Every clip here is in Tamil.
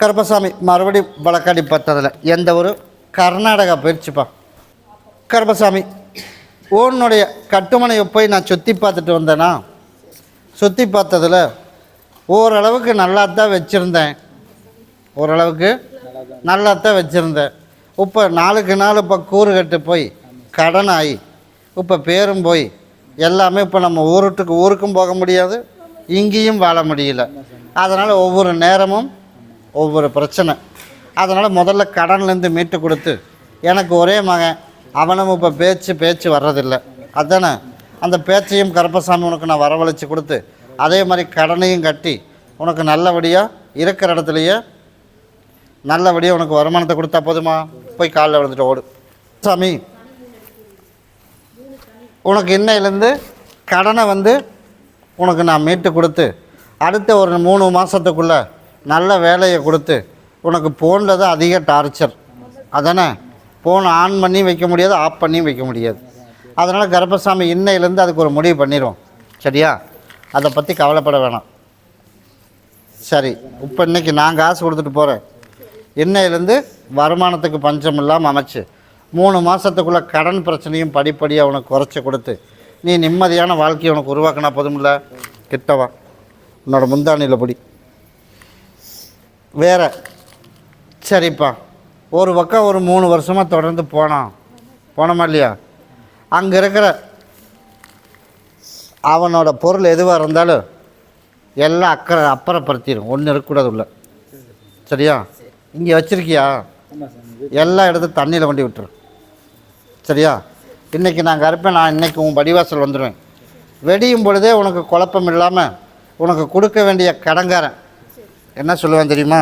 கருப்பசாமி மறுபடி வழக்காடி பார்த்ததில் எந்த ஒரு கர்நாடகா போயிடுச்சுப்பா. கருப்பசாமி உன்னுடைய கட்டுமனையை போய் நான் சுற்றி பார்த்துட்டு வந்தேன்னா, சுற்றி பார்த்ததில் ஓரளவுக்கு நல்லா தான் வச்சுருந்தேன். ஓரளவுக்கு நல்லா தான் வச்சுருந்தேன். இப்போ நாளுக்கு நாள் இப்போ கூறு கட்டு போய் கடன் ஆகி இப்போ பேரும் போய் எல்லாமே இப்போ நம்ம ஊருக்கும் போக முடியாது, இங்கேயும் வாழ முடியல. அதனால் ஒவ்வொரு நேரமும் ஒவ்வொரு பிரச்சனை. அதனால் முதல்ல கடன்லேருந்து மீட்டு கொடுத்து, எனக்கு ஒரே மகன், அவனும் இப்போ பேச்சு வர்றதில்லை. அதுதானே அந்த பேச்சையும் கருப்பசாமி உனக்கு நான் வரவழைச்சி கொடுத்து, அதே மாதிரி கடனையும் கட்டி உனக்கு நல்லபடியாக இருக்கிற இடத்துலையே நல்லபடியாக உனக்கு வருமானத்தை கொடுத்தா போதுமா? போய் காலில் விழுந்துட்டு ஓடு. சாமி உனக்கு இன்னையிலேருந்து கடனை உனக்கு நான் மீட்டு கொடுத்து, அடுத்த ஒரு 3 மாதத்துக்குள்ளே நல்ல வேலையை கொடுத்து, உனக்கு ஃபோனில் தான் அதிக டார்ச்சர். அதானே ஃபோன் ஆன் பண்ணி வைக்க முடியாது, ஆஃப் பண்ணி வைக்க முடியாது. அதனால் கருப்பசாமி இன்னையிலேருந்து அதுக்கு ஒரு முடிவு பண்ணிடுவோம். சரியா? அதை பற்றி கவலைப்பட வேணாம். சரி, இப்போ இன்றைக்கி நான் காசு கொடுத்துட்டு போகிறேன். இன்னையிலேருந்து வருமானத்துக்கு பஞ்சம் இல்லாமல் அமைச்சு 3 மாதத்துக்குள்ளே கடன் பிரச்சனையும் படிப்படியாக உனக்கு குறைச்சி கொடுத்து, நீ நிம்மதியான வாழ்க்கையை உனக்கு உருவாக்கினா போதுமில்ல. கிட்டவா உன்னோட முந்தானியில் பிடி. வேறு சரிப்பா, ஒரு பக்கம் ஒரு 3 வருஷமாக தொடர்ந்து போனோமா இல்லையா? அங்கே இருக்கிற அவனோட பொருள் எதுவாக இருந்தாலும் எல்லாம் அப்புறப்படுத்திடும். ஒன்று இருக்கக்கூடாது உள்ள. சரியா? இங்கே வச்சுருக்கியா, எல்லா இடத்துக்கும் தண்ணியில் கொண்டு விட்டுரு. சரியா? இன்றைக்கி நான் கருப்பேன், நான் இன்றைக்கி உன் படிவாசல் வந்துடுவேன். வெடியும் பொழுதே உனக்கு குழப்பம் இல்லாமல் உனக்கு கொடுக்க வேண்டிய கடங்காரன் என்ன சொல்லுவேன் தெரியுமா?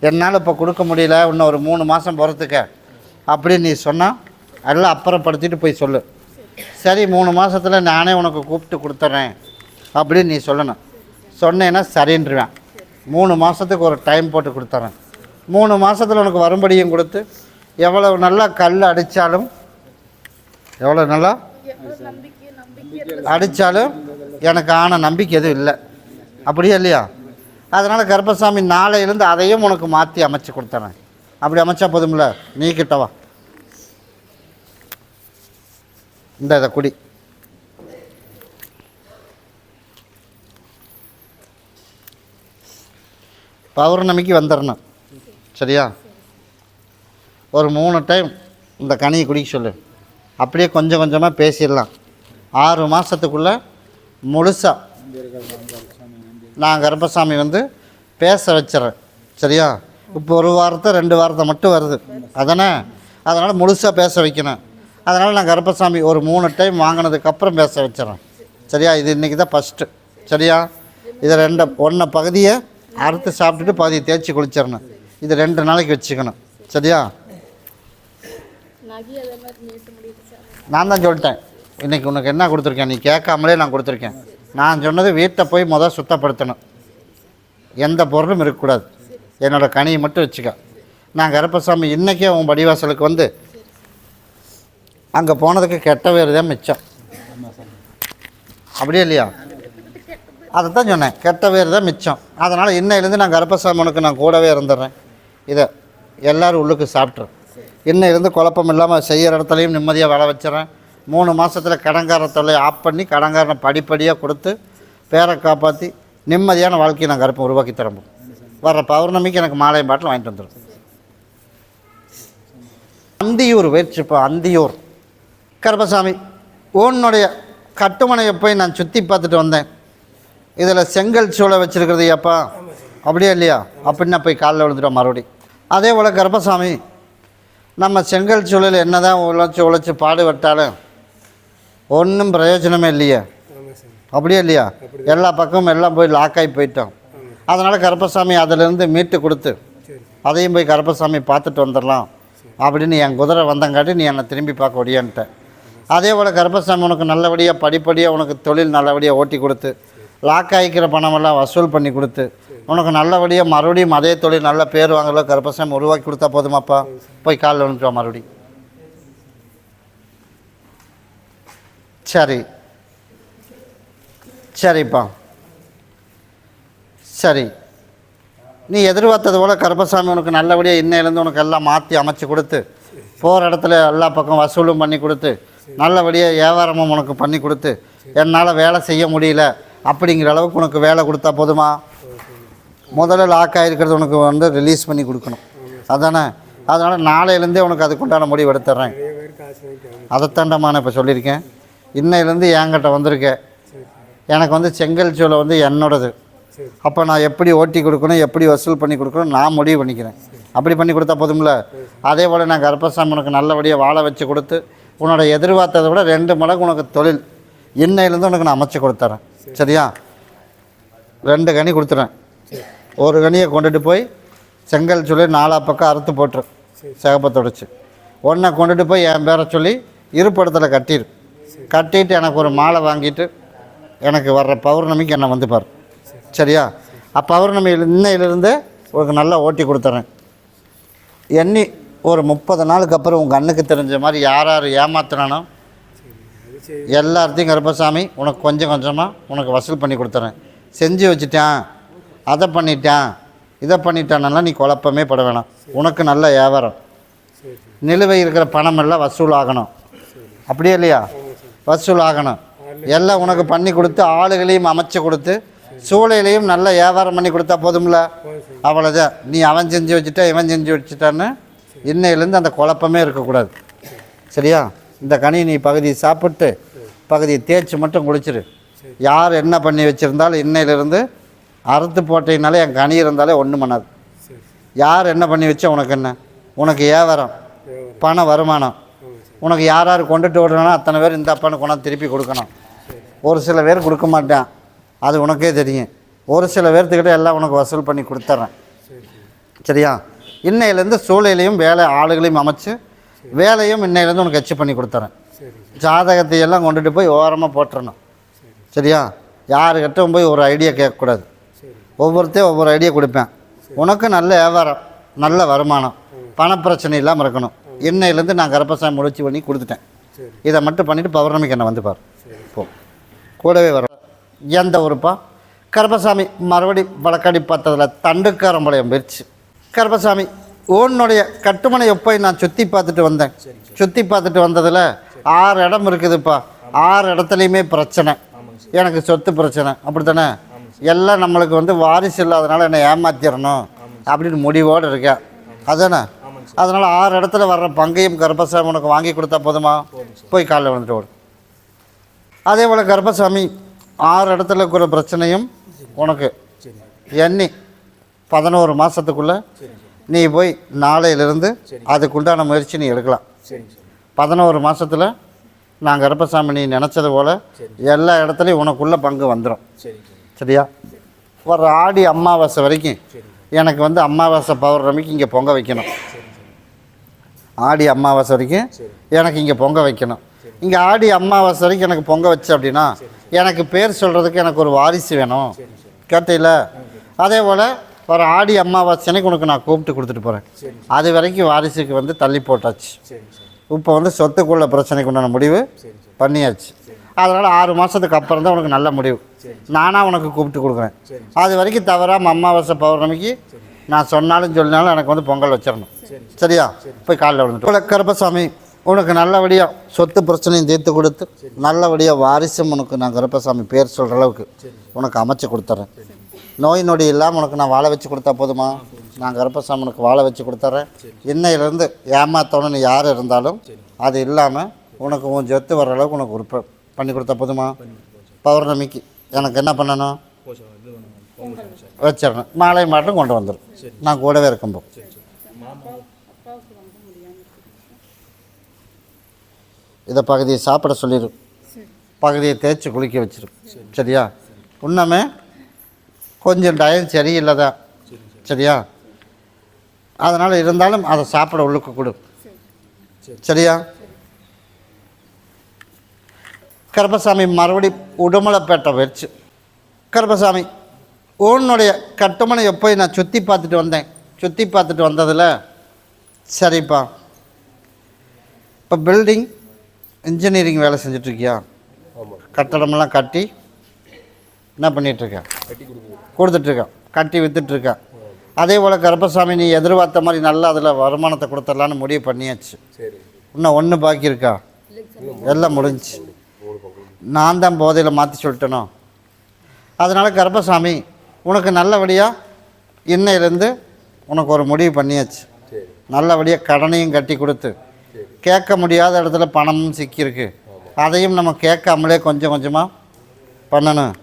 என்னால் இப்போ கொடுக்க முடியல, இன்னும் ஒரு 3 மாதம் போகிறதுக்க அப்படின்னு நீ சொன்னால் எல்லாம் அப்புறப்படுத்திட்டு போய் சொல்லு. சரி, 3 மாதத்தில் நானே உனக்கு கூப்பிட்டு கொடுத்துட்றேன் அப்படின்னு நீ சொல்லணும். சொன்னேன்னா சரின்றுவேன். 3 மாதத்துக்கு ஒரு டைம் போட்டு கொடுத்துட்றேன். 3 மாதத்தில் உனக்கு வரும்படியும் கொடுத்து, எவ்வளோ நல்லா கல் அடித்தாலும், எவ்வளோ நல்லா அடித்தாலும் எனக்கு ஆன நம்பிக்கை எதுவும் இல்லை. அப்படியே இல்லையா? அதனால் கருப்பசாமி நாளையிலேருந்து அதையும் உனக்கு மாற்றி அமைச்சு கொடுத்துறேன். அப்படி அமைச்சா போதும்ல. நீ கிட்டவா, இதை குடி. பௌர்ணமிக்கு வந்துடணும். சரியா? ஒரு 3 டைம் இந்த கனியை குடிக்க சொல்லு. அப்படியே கொஞ்சம் கொஞ்சமாக பேசிடலாம். 6 மாதத்துக்குள்ளே முழுசாக நான் கருப்பசாமி பேச வச்சிட்றேன். சரியா? இப்போ 1 வாரத்தை 2 வாரத்தை மட்டும் வருது. அதனால் முழுசாக பேச வைக்கணும். அதனால் நான் கருப்பசாமி ஒரு 3 டைம் வாங்கினதுக்கப்புறம் பேச வச்சிட்றேன். சரியா? இது இன்றைக்கி தான் ஃபஸ்ட்டு. சரியா? இதை 1 பகுதியை அறுத்து சாப்பிட்டுட்டு பாதியை தேய்ச்சி குளிச்சிடணும். இது 2 நாளைக்கு வச்சுக்கணும். சரியா? நான் தான் சொல்லிட்டேன். இன்றைக்கி உனக்கு என்ன கொடுத்துருக்கேன், நீ கேட்காமலே நான் கொடுத்துருக்கேன். நான் சொன்னது வீட்டை போய் சுத்தப்படுத்தணும். எந்த பொருளும் இருக்கக்கூடாது. என்னோடய கனியை மட்டும் வச்சுக்க. நான் கருப்பசாமி இன்றைக்கே உன் படிவாசலுக்கு அங்கே போனதுக்கு கெட்ட வேறு தான் மிச்சம். அப்படியே இல்லையா? அதை தான் சொன்னேன், கெட்ட வேறு தான் மிச்சம். அதனால் இன்னையிலேருந்து நான் கருப்பசாமி உனக்கு நான் கூடவே இருந்துடுறேன். இதை எல்லோரும் உள்ளுக்கு சாப்பிட்றேன். இன்னையிலேருந்து குழப்பம் இல்லாமல் செய்கிற இடத்துலையும் நிம்மதியாக வேலை வச்சிடறேன். 3 மாதத்தில் கடங்கார தொல்லையை ஆஃப் பண்ணி கடங்காரனை படிப்படியாக கொடுத்து பேரை காப்பாற்றி நிம்மதியான வாழ்க்கையை நான் கருப்பை உருவாக்கி தரப்போம். வர்ற பௌர்ணமிக்கு எனக்கு மாலையும் பாட்டில் வாங்கிட்டு வந்துடும். அந்தியூர் போயிடுச்சுப்பா. அந்தியூர் கருப்பசாமி உன்னுடைய கட்டுமனையை போய் நான் சுற்றி பார்த்துட்டு வந்தேன். இதில் செங்கல் சூளை வச்சுருக்கிறது ஏப்பா, அப்படியே இல்லையா? அப்படின்னு போய் காலில் விழுந்துட்டோம் மறுபடியும். அதே போல் கருப்பசாமி நம்ம செங்கல் சூழல் என்ன தான் உழைச்சி பாடுபட்டாலும் ஒன்றும் பிரயோஜனமே இல்லையே. அப்படியே இல்லையா? எல்லா பக்கமும் எல்லாம் போய் லாக்காகி போயிட்டோம். அதனால் கருப்பசாமி அதிலேருந்து மீட்டு கொடுத்து அதையும் போய் கருப்பசாமி பார்த்துட்டு வந்துடலாம் அப்படின்னு என் குதிரை வந்தங்காட்டி நீ என்னை திரும்பி பார்க்க முடியான்ட்ட. அதே போல் கருப்பசாமி உனக்கு நல்லபடியாக படிப்படியாக உனக்கு தொழில் நல்லபடியாக ஓட்டி கொடுத்து லாக்காய்க்கிற பணமெல்லாம் வசூல் பண்ணி கொடுத்து உனக்கு நல்லபடியாக மறுபடியும் அதே தொழில் நல்ல பேர் வாங்கல கருப்பசாமி உருவாக்கி கொடுத்தா போதுமாப்பா. போய் காலில் விழுந்துட்டு மறுபடியும். சரி சரிப்பா, சரி நீ எதிர்பார்த்தது போல் கருப்பசாமி உனக்கு நல்லபடியாக இன்னையிலேருந்து உனக்கு எல்லாம் மாற்றி அமைச்சு கொடுத்து போகிற இடத்துல எல்லா பக்கம் வசூலும் பண்ணி கொடுத்து நல்லபடியாக வியாபாரமும் உனக்கு பண்ணி கொடுத்து என்னால் வேலை செய்ய முடியல அப்படிங்கிற அளவுக்கு உனக்கு வேலை கொடுத்தா போதுமா? முதல்ல லாக் ஆகிருக்கிறது உனக்கு வந்து ரிலீஸ் பண்ணி கொடுக்கணும் அதானே? அதனால் நாளையிலேருந்தே உனக்கு அதுக்குண்டான முடிவு எடுத்துட்றேன். அதைத்தாண்டமா நான் இப்போ சொல்லியிருக்கேன். இன்னையிலேருந்து என்கிட்ட வந்திருக்கேன். எனக்கு வந்து செங்கல் சூளை வந்து என்னோடது. அப்போ நான் எப்படி ஓட்டி கொடுக்கணும், எப்படி வசூல் பண்ணி கொடுக்கணும் நான் முடிவு பண்ணிக்கிறேன். அப்படி பண்ணி கொடுத்தா போதும்ல. அதே போல் நான் கருப்பசாமி உனக்கு நல்லபடியாக வாழ வச்சு கொடுத்து உன்னோட எதிர்பார்த்ததை விட 2 மடங்கு உனக்கு தொழில் இன்னையிலேருந்து உனக்கு நான் அமைச்சு கொடுத்துறேன். சரியா? 2 கனி கொடுத்துறேன். ஒரு கனியை கொண்டுட்டு போய் செங்கல் சொல்லி 4 பக்கம் அறுத்து போட்டுரு, சிகப்பை தொடச்சி. ஒன்றை கொண்டுட்டு போய் என் பேரை சொல்லி இருப்பிடத்தில் கட்டிட்டு எனக்கு ஒரு மாலை வாங்கிட்டு எனக்கு வர்ற பௌர்ணமிக்கு என்னை வந்து பாரு. சரியா? பௌர்ணமி இன்னையிலிருந்து உனக்கு நல்லா ஓட்டி கொடுத்துட்றேன். எண்ணி ஒரு 30 நாளுக்கு அப்புறம் உங்கள் கண்ணுக்கு தெரிஞ்ச மாதிரி யார் யார் ஏமாத்துறானோ எல்லாத்தையும் கருப்பசாமி உனக்கு கொஞ்சம் கொஞ்சமாக உனக்கு வசூல் பண்ணி கொடுத்துறேன். செஞ்சு வச்சுட்டேன், அதை பண்ணிட்டேன், இதை பண்ணிட்டானெல்லாம் நீ குழப்பமே பட வேணாம். உனக்கு நல்ல வியாபாரம், நிலுவை இருக்கிற பணம் எல்லாம் வசூல் ஆகணும். அப்படியே இல்லையா? வசூல் ஆகணும். எல்லாம் உனக்கு பண்ணி கொடுத்து ஆளுகளையும் அமைச்சு கொடுத்து சூளையிலையும் நல்ல வியாபாரம் பண்ணி கொடுத்தா போதும்ல. அவ்வளோதான். நீ அவன் செஞ்சு வச்சுட்டா இவன் செஞ்சு வச்சுட்டான்னு இன்னையிலேருந்து அந்த குழப்பமே இருக்கக்கூடாது. சரியா? இந்த கனி நீ பகுதியை சாப்பிட்டு பகுதியை தேய்ச்சி மட்டும் குளிச்சிரு. யார் என்ன பண்ணி வச்சுருந்தாலும் இன்னையிலேருந்து அறுத்து போட்டீங்கனாலே என் கனி இருந்தாலே ஒன்றும் பண்ணாது. யார் என்ன பண்ணி வச்சா உனக்கு என்ன? உனக்கு வியாபாரம், பண வருமானம். உனக்கு யார் யார் கொண்டுட்டு விடணும்னா அத்தனை பேர் இந்த அப்பான்னு கொண்டாந்து திருப்பி கொடுக்கணும். ஒரு சில பேர் கொடுக்க மாட்டேன், அது உனக்கே தெரியும். ஒரு சில பேர்த்துக்கிட்ட எல்லாம் உனக்கு வசூல் பண்ணி கொடுத்துட்றேன். சரியா? இன்னையிலேருந்து சூழலையும் வேலை ஆளுகளையும் அமைச்சு வேலையும் இன்னையிலேருந்து உனக்கு எச்சு பண்ணி கொடுத்துறேன். ஜாதகத்தை எல்லாம் கொண்டுட்டு போய் ஓரமாக போட்டுறணும். சரியா? யாருக்கிட்டும் போய் ஒரு ஐடியா கேட்கக்கூடாது. ஒவ்வொருத்தையும் ஒவ்வொரு ஐடியா கொடுப்பேன். உனக்கு நல்ல வியாபாரம், நல்ல வருமானம், பணப்பிரச்சனை இல்லாமல் இருக்கணும். இன்னையிலேருந்து நான் கருப்பசாமி முயற்சி பண்ணி கொடுத்துட்டேன். இதை மட்டும் பண்ணிவிட்டு பௌர்ணமிக்கு என்ன வந்து பார். போ, கூடவே வர எந்த ஊருப்பா? கருப்பசாமி மறுபடி வழக்காடி பார்த்ததில் தண்டுக்காரம்பாளையம் போயிடுச்சு. கருப்பசாமி உன்னுடைய கட்டுமனை போய் நான் சுற்றி பார்த்துட்டு வந்தேன். சுற்றி பார்த்துட்டு வந்ததில் 6 இடம் இருக்குதுப்பா. 6 இடத்துலையுமே பிரச்சனை. எனக்கு சொத்து பிரச்சனை. அப்படி தானே? எல்லாம் நம்மளுக்கு வந்து வாரிசு இல்லாதனால என்னை ஏமாத்திடணும் அப்படின்னு முடிவோடு இருக்கேன். அதுதானே? அதனால் 6 இடத்துல வர்ற பங்கையும் கருப்பசாமி உனக்கு வாங்கி கொடுத்தா போதுமா? போய் காலையில் வந்துட்டு ஓடு. அதே போல் கருப்பசாமி 6 இடத்துல இருக்கிற பிரச்சனையும் உனக்கு எண்ணி 11 மாதத்துக்குள்ளே நீ போய் நாளையிலிருந்து அதுக்குண்டான முயற்சி நீ எடுக்கலாம். 11 மாதத்தில் நான் கருப்பசாமி நீ நினச்சது போல் எல்லா இடத்துலையும் உனக்குள்ளே பங்கு வந்துடும். சரியா? ஒரு ஆடி அமாவாசை வரைக்கும் எனக்கு வந்து அமாவாசை பௌர்ணமிக்கு இங்கே பொங்க வைக்கணும். ஆடி அமாவாசை வரைக்கும் எனக்கு இங்கே பொங்க வைக்கணும். இங்கே ஆடி அமாவாசை வரைக்கும் எனக்கு பொங்க வச்சு அப்படின்னா எனக்கு பேர் சொல்கிறதுக்கு எனக்கு ஒரு வாரிசு வேணும். கேட்டையில் அதே போல் ஒரு ஆடி அமாவாசை அன்னைக்கு உனக்கு நான் கூப்பிட்டு கொடுத்துட்டு போகிறேன். அது வரைக்கும் வாரிசுக்கு வந்து தள்ளி போட்டாச்சு. இப்போ வந்து சொத்துக்குள்ள பிரச்சனைக்கு உண்டான முடிவு பண்ணியாச்சு. அதனால் 6 மாதத்துக்கு அப்புறம் தான் உனக்கு நல்ல முடிவு நானாக உனக்கு கூப்பிட்டு கொடுக்குறேன். அது வரைக்கும் தவறாமல் அமாவாசை பௌர்ணமிக்கு நான் சொன்னாலும் சொல்லினாலும் எனக்கு வந்து பொங்கல் வச்சிடணும். சரியா? போய் காலையில் வந்துட்டு கருப்பசாமி உனக்கு நல்லபடியாக சொத்து பிரச்சனையும் தீர்த்து கொடுத்து நல்லபடியாக வாரிசும் உனக்கு நான் கருப்பசாமி பேர் சொல்கிற அளவுக்கு உனக்கு அமைச்சு கொடுத்துட்றேன். நோய் நொடி இல்லாமல் உனக்கு நான் வாழ வச்சு கொடுத்தா போதுமா? நான் கருப்பசாமி உனக்கு வாழ வச்சு கொடுத்துட்றேன். இன்னையிலேருந்து ஏமாத்தோன்னு யார் இருந்தாலும் அது இல்லாமல் உனக்கு உன் சொத்து வர்ற அளவுக்கு உனக்கு ஒரு பண்ணி கொடுத்தா போதுமா? பௌர்ணமிக்கு எனக்கு என்ன பண்ணணும்? வச்சிடணும். மாலை மாட்டும் கொண்டு வந்துடும். நான் கூடவே இருக்கும்போ இதை பகுதியை சாப்பிட சொல்லிடும். பகுதியை தேய்ச்சி குளிக்க வச்சிடும். சரியா? இன்னமே கொஞ்சம் டயம் சரியில்லை தான். சரியா? அதனால் இருந்தாலும் அதை சாப்பிட உள்ளுக்கு கொடு. சரியா? கருப்பசாமி மறுபடி உடுமலைப்பேட்டை போயிடுச்சு. கருப்பசாமி உன்னுடைய கட்டுமனை போய் நான் சுற்றி பார்த்துட்டு வந்தேன். சுற்றி பார்த்துட்டு வந்ததில் சரிப்பா இப்போ பில்டிங் இன்ஜினியரிங் வேலை செஞ்சிட்ருக்கியா? கட்டடமெல்லாம் கட்டி என்ன பண்ணிகிட்ருக்கேன்? கொடுத்துட்ருக்கேன். கட்டி விற்றுட்ருக்கேன். அதே போல் கருப்பசாமி நீ எதிர்பார்த்த மாதிரி நல்லா அதில் வருமானத்தை கொடுத்துடலான்னு முடிவு பண்ணியாச்சு. சரி. இன்னும் ஒன்று பாக்கி இருக்கா? எல்லாம் முடிஞ்சு. நான் தான் போதையில் மாற்றி சொல்லிட்டேனோ. அதனால் கருப்பசாமி உனக்கு நல்லபடியாக இன்னையிலேருந்து உனக்கு ஒரு முடிவு பண்ணியாச்சு. நல்லபடியாக கடனையும் கட்டி கொடுத்து கேட்க முடியாத இடத்துல பணமும் சிக்கியிருக்கு, அதையும் நம்ம கேட்காமலே கொஞ்சம் கொஞ்சமாக பண்ணணும்.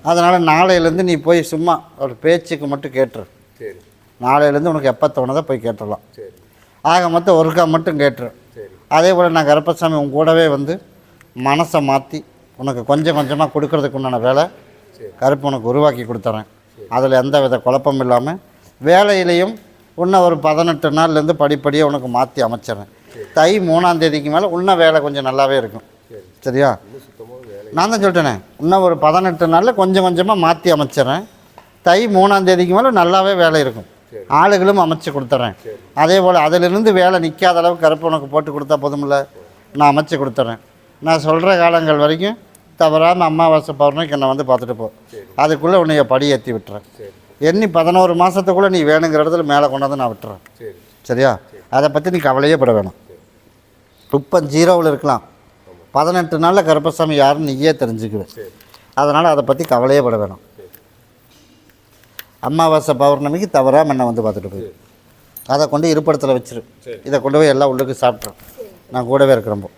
அதனால் நாளையிலேருந்து நீ போய் சும்மா ஒரு பேச்சுக்கு மட்டும் கேட்டுரு. நாளையிலேருந்து உனக்கு எப்போ தோணுதோ போய் கேட்டுடலாம். ஆக மொத்தம் ஒருக்கா மட்டும் கேட்டுரு. அதே போல் நான் கருப்பசாமி உன் கூடவே வந்து மனசை மாற்றி உனக்கு கொஞ்சம் கொஞ்சமாக கொடுக்கறதுக்கு உண்டான வேலை கருப்பு உனக்கு உருவாக்கி கொடுத்துறேன். அதில் எந்த வித குழப்பம் இல்லாமல் வேலையிலையும் இன்னும் ஒரு 18 நாள்லேருந்து படிப்படியாக உனக்கு மாற்றி அமைச்சிட்றேன். தை 3ஆம் தேதிக்கு மேலே இன்னும் வேலை கொஞ்சம் நல்லாவே இருக்கும். சரியா? நான் தான் சொல்லிட்டேனே, இன்னும் ஒரு 18 நாளில் கொஞ்சம் கொஞ்சமாக மாற்றி அமைச்சிட்றேன். தை 3ஆம் தேதிக்கு மேலே நல்லாவே வேலை இருக்கும். ஆளுகளும் அமைச்சு கொடுத்துட்றேன். அதே போல் அதிலிருந்து வேலை நிற்காத அளவுக்கு கருப்பு உனக்கு போட்டு கொடுத்தா போதுமில்ல, நான் அமைச்சு கொடுத்துட்றேன். நான் சொல்கிற காலங்கள் வரைக்கும் தவறாமல் அமாவாசை பௌர்ணமிக்கு என்னை வந்து பார்த்துட்டு போ. அதுக்குள்ளே உன்னைய படி ஏற்றி விட்டுறேன். எண்ணி 11 மாதத்துக்குள்ளே நீ வேணுங்கிற இடத்துல மேலே கொண்டாந்து நான் விட்டுறேன். சரியா? அதை பற்றி நீ கவலையே பட வேணாம். இப்போ 0வில் இருக்கலாம், 18 நாளில் கருப்பசாமி யாருன்னு நீயே தெரிஞ்சுக்குவேன். அதனால் அதை பற்றி கவலையே பட வேணாம். அமாவாசை பௌர்ணமிக்கு தவறாமல் என்னை வந்து பார்த்துட்டு போய் அதை கொண்டு இருப்பிடத்தில் வச்சிரு. இதை கொண்டு போய் எல்லாம் உள்ளுக்கு சாப்பிட்றேன். நான் கூடவே இருக்கிறப்போ